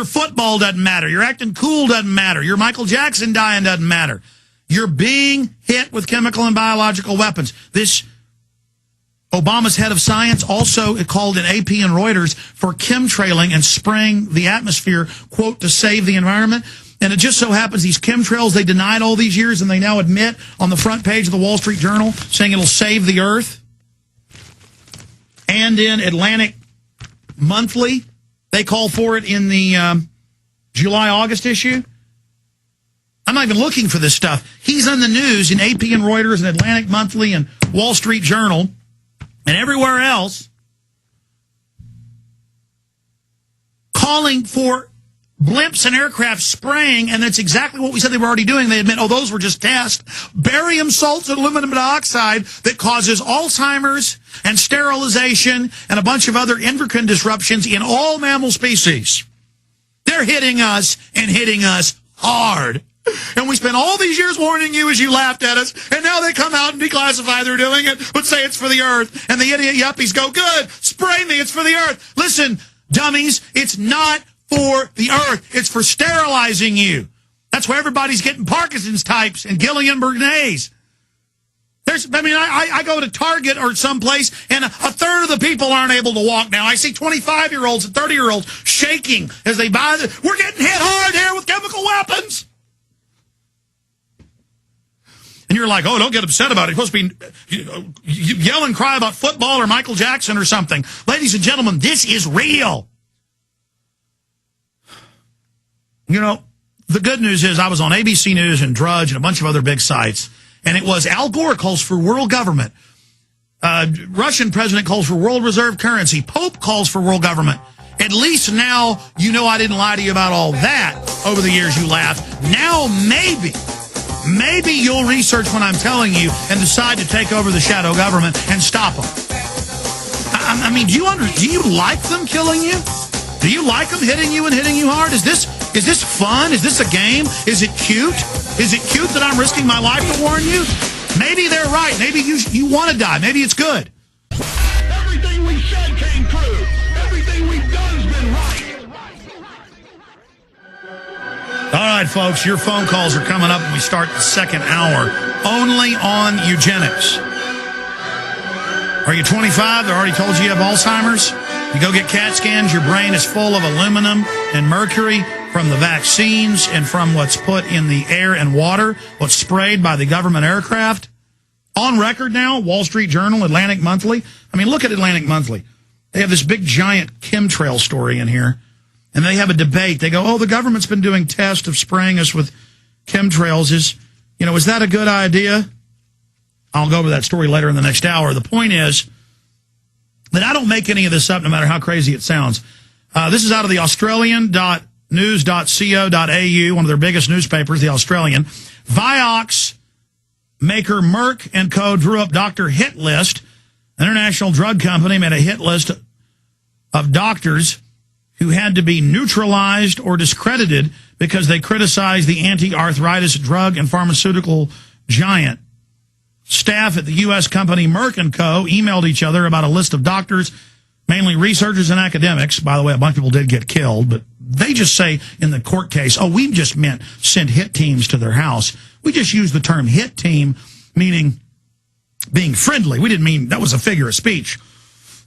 your football doesn't matter. Your acting cool doesn't matter. Your Michael Jackson dying doesn't matter. You're being hit with chemical and biological weapons. This Obama's head of science also called in AP and Reuters for chemtrailing and spraying the atmosphere, quote, to save the environment. And it just so happens these chemtrails they denied all these years, and they now admit on the front page of the Wall Street Journal saying it'll save the earth. And in Atlantic Monthly, they call for it in the July-August issue. I'm not even looking for this stuff. He's on the news in AP and Reuters and Atlantic Monthly and Wall Street Journal and everywhere else calling for blimps and aircraft spraying, and that's exactly what we said they were already doing. They admit, oh, those were just tests. Barium salts and aluminum dioxide that causes Alzheimer's and sterilization and a bunch of other endocrine disruptions in all mammal species. They're hitting us and hitting us hard. And we spent all these years warning you as you laughed at us, and now they come out and declassify they're doing it, but say it's for the earth. And the idiot yuppies go, good, spray me, it's for the earth. Listen, dummies, it's not for the earth. It's for sterilizing you. That's why everybody's getting Parkinson's types and Guillain-Barré's. I go to Target or someplace, and a third of the people aren't able to walk now. I see 25-year-olds and 30-year-olds shaking as they buy the. We're getting hit hard here with chemical weapons. And you're like, oh, don't get upset about it. You're supposed to be you yell and cry about football or Michael Jackson or something. Ladies and gentlemen, this is real. You know, the good news is I was on ABC News and Drudge and a bunch of other big sites, and it was Al Gore calls for world government. Russian president calls for world reserve currency. Pope calls for world government. At least now you know I didn't lie to you about all that over the years you laughed. Now maybe you'll research what I'm telling you and decide to take over the shadow government and stop them. I mean, do you like them killing you? Do you like them hitting you and hitting you hard? Is this fun? Is this a game? Is it cute? Is it cute that I'm risking my life to warn you? Maybe they're right. Maybe you want to die. Maybe it's good. Everything we said came true. Everything we've done's been right. All right, folks, your phone calls are coming up when we start the second hour, only on Eugenics. Are you 25? They already told you have Alzheimer's? You go get CAT scans, your brain is full of aluminum and mercury from the vaccines and from what's put in the air and water, what's sprayed by the government aircraft. On record now, Wall Street Journal, Atlantic Monthly. I mean, look at Atlantic Monthly. They have this big, giant chemtrail story in here, and they have a debate. They go, oh, the government's been doing tests of spraying us with chemtrails. Is that a good idea? I'll go over that story later in the next hour. The point is that I don't make any of this up, no matter how crazy it sounds. This is out of the Australian.news.co.au, one of their biggest newspapers, the Australian. Vioxx maker Merck & Co. drew up doctor hit list. International drug company made a hit list of doctors who had to be neutralized or discredited because they criticized the anti-arthritis drug and pharmaceutical giant. Staff at the U.S. company Merck & Co. emailed each other about a list of doctors, mainly researchers and academics. By the way, a bunch of people did get killed, but they just say in the court case, oh, we just meant send hit teams to their house. We just used the term hit team, meaning being friendly. We didn't mean that was a figure of speech,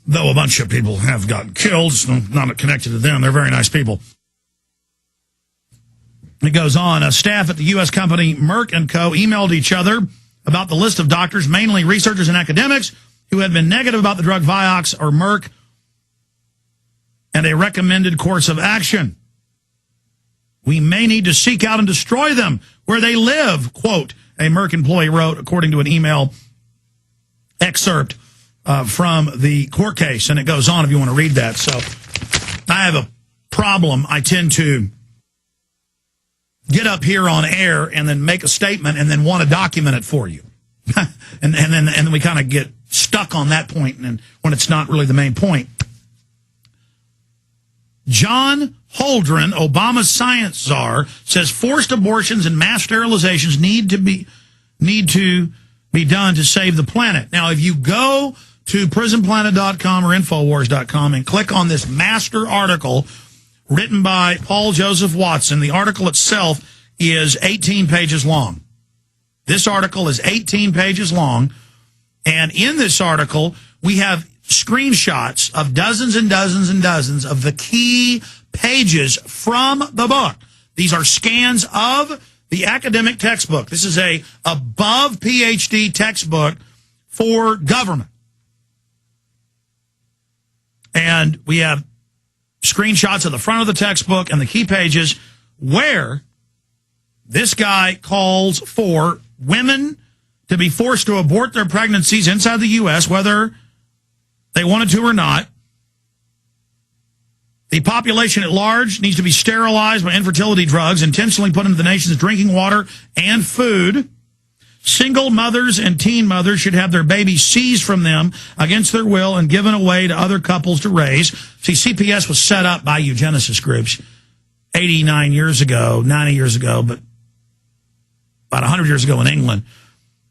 though a bunch of people have gotten killed. It's not connected to them. They're very nice people. It goes on. Staff at the U.S. company Merck & Co. emailed each other about the list of doctors, mainly researchers and academics, who had been negative about the drug Vioxx or Merck and a recommended course of action. We may need to seek out and destroy them where they live, quote, a Merck employee wrote, according to an email excerpt from the court case. And it goes on if you want to read that. So I have a problem. I tend to get up here on air and then make a statement and then want to document it for you. and then we kind of get stuck on that point and when it's not really the main point. John Holdren, Obama's science czar, says forced abortions and mass sterilizations need to be done to save the planet. Now, if you go to prisonplanet.com or Infowars.com and click on this master article written by Paul Joseph Watson. The article itself is 18 pages long. This article is 18 pages long, and in this article, we have screenshots of dozens and dozens and dozens of the key pages from the book. These are scans of the academic textbook. This is a above PhD textbook for government. And we have screenshots of the front of the textbook and the key pages where this guy calls for women to be forced to abort their pregnancies inside the U.S., whether they wanted to or not. The population at large needs to be sterilized by infertility drugs intentionally put into the nation's drinking water and food. Single mothers and teen mothers should have their babies seized from them against their will and given away to other couples to raise. See, CPS was set up by eugenicist groups 89 years ago, 90 years ago, but about 100 years ago in England.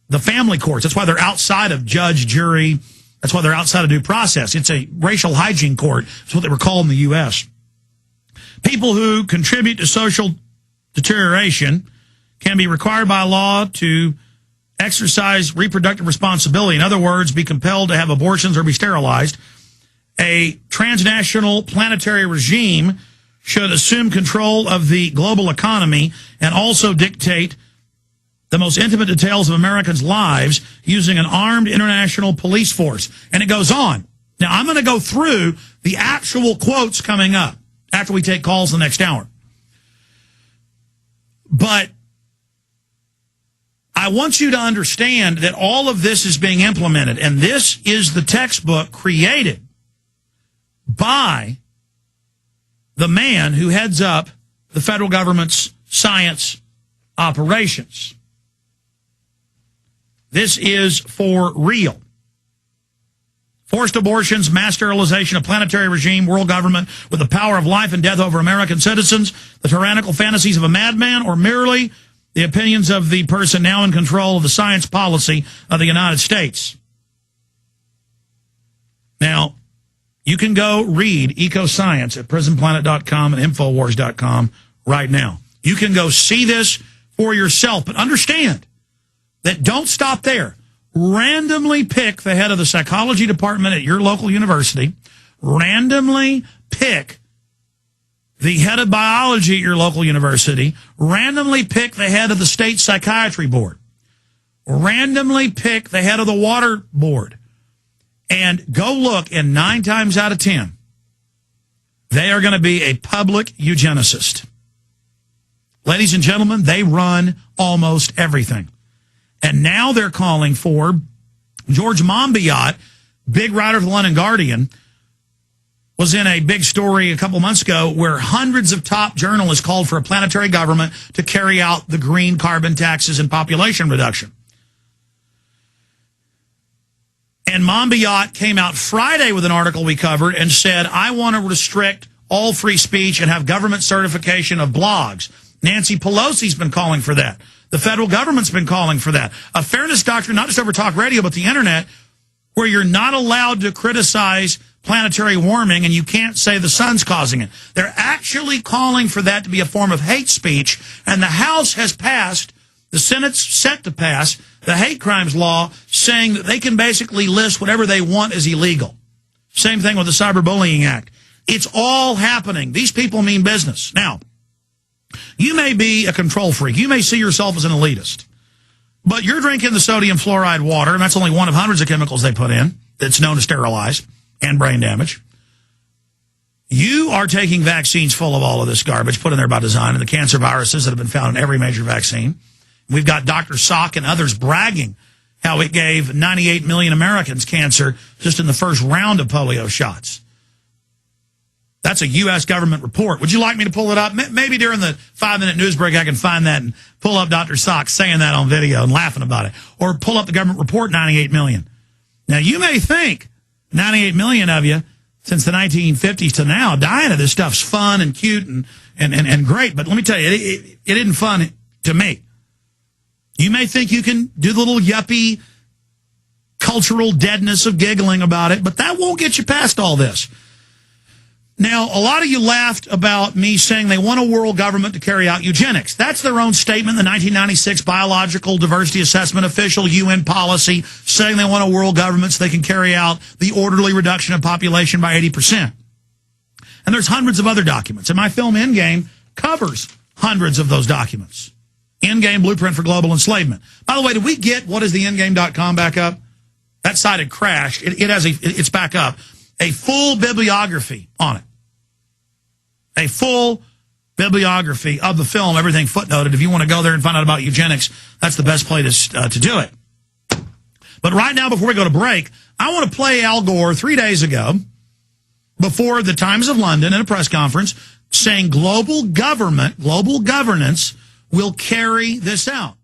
The family courts, that's why they're outside of judge, jury. That's why they're outside of due process. It's a racial hygiene court. That's what they were called in the U.S. People who contribute to social deterioration can be required by law to exercise reproductive responsibility. In other words, be compelled to have abortions or be sterilized. A transnational planetary regime should assume control of the global economy and also dictate the most intimate details of Americans' lives using an armed international police force. And it goes on. Now, I'm going to go through the actual quotes coming up after we take calls the next hour. But I want you to understand that all of this is being implemented, and this is the textbook created by the man who heads up the federal government's science operations. This is for real. Forced abortions, mass sterilization, a planetary regime, world government with the power of life and death over American citizens, the tyrannical fantasies of a madman, or merely the opinions of the person now in control of the science policy of the United States. Now, you can go read Ecoscience at prisonplanet.com and Infowars.com right now. You can go see this for yourself, but understand that don't stop there. Randomly pick the head of the psychology department at your local university. Randomly pick the head of biology at your local university. Randomly pick the head of the state psychiatry board. Randomly pick the head of the water board. And go look, and 9 times out of 10, they are going to be a public eugenicist. Ladies and gentlemen, they run almost everything. And now they're calling for George Monbiot, big writer for the London Guardian, was in a big story a couple months ago where hundreds of top journalists called for a planetary government to carry out the green carbon taxes and population reduction. And Monbiot came out Friday with an article we covered and said, I want to restrict all free speech and have government certification of blogs. Nancy Pelosi's been calling for that. The federal government's been calling for that. A fairness doctrine, not just over talk radio, but the internet, where you're not allowed to criticize planetary warming and you can't say the sun's causing it. They're actually calling for that to be a form of hate speech, and the House has passed, the Senate's set to pass, the hate crimes law, saying that they can basically list whatever they want as illegal. Same thing with the Cyberbullying Act. It's all happening. These people mean business. Now, you may be a control freak. You may see yourself as an elitist. But you're drinking the sodium fluoride water, and that's only one of hundreds of chemicals they put in that's known to sterilize and brain damage. You are taking vaccines full of all of this garbage put in there by design and the cancer viruses that have been found in every major vaccine. We've got Dr. Salk and others bragging how it gave 98 million Americans cancer just in the first round of polio shots. That's a U.S. government report. Would you like me to pull it up? Maybe during the 5-minute news break I can find that and pull up Dr. Salk saying that on video and laughing about it. Or pull up the government report, 98 million. Now, you may think 98 million of you since the 1950s to now dying of this stuff's fun and cute and great. But let me tell you, it isn't fun to me. You may think you can do the little yuppie cultural deadness of giggling about it, but that won't get you past all this. Now, a lot of you laughed about me saying they want a world government to carry out eugenics. That's their own statement, the 1996 Biological Diversity Assessment official UN policy, saying they want a world government so they can carry out the orderly reduction of population by 80%. And there's hundreds of other documents. And my film Endgame covers hundreds of those documents. Endgame Blueprint for Global Enslavement. By the way, did we get whatistheendgame.com back up? That site had crashed. It's back up. A full bibliography on it. A full bibliography of the film, everything footnoted. If you want to go there and find out about eugenics, that's the best place to do it. But right now, before we go to break, I want to play Al Gore 3 days ago before the Times of London in a press conference saying global governance will carry this out.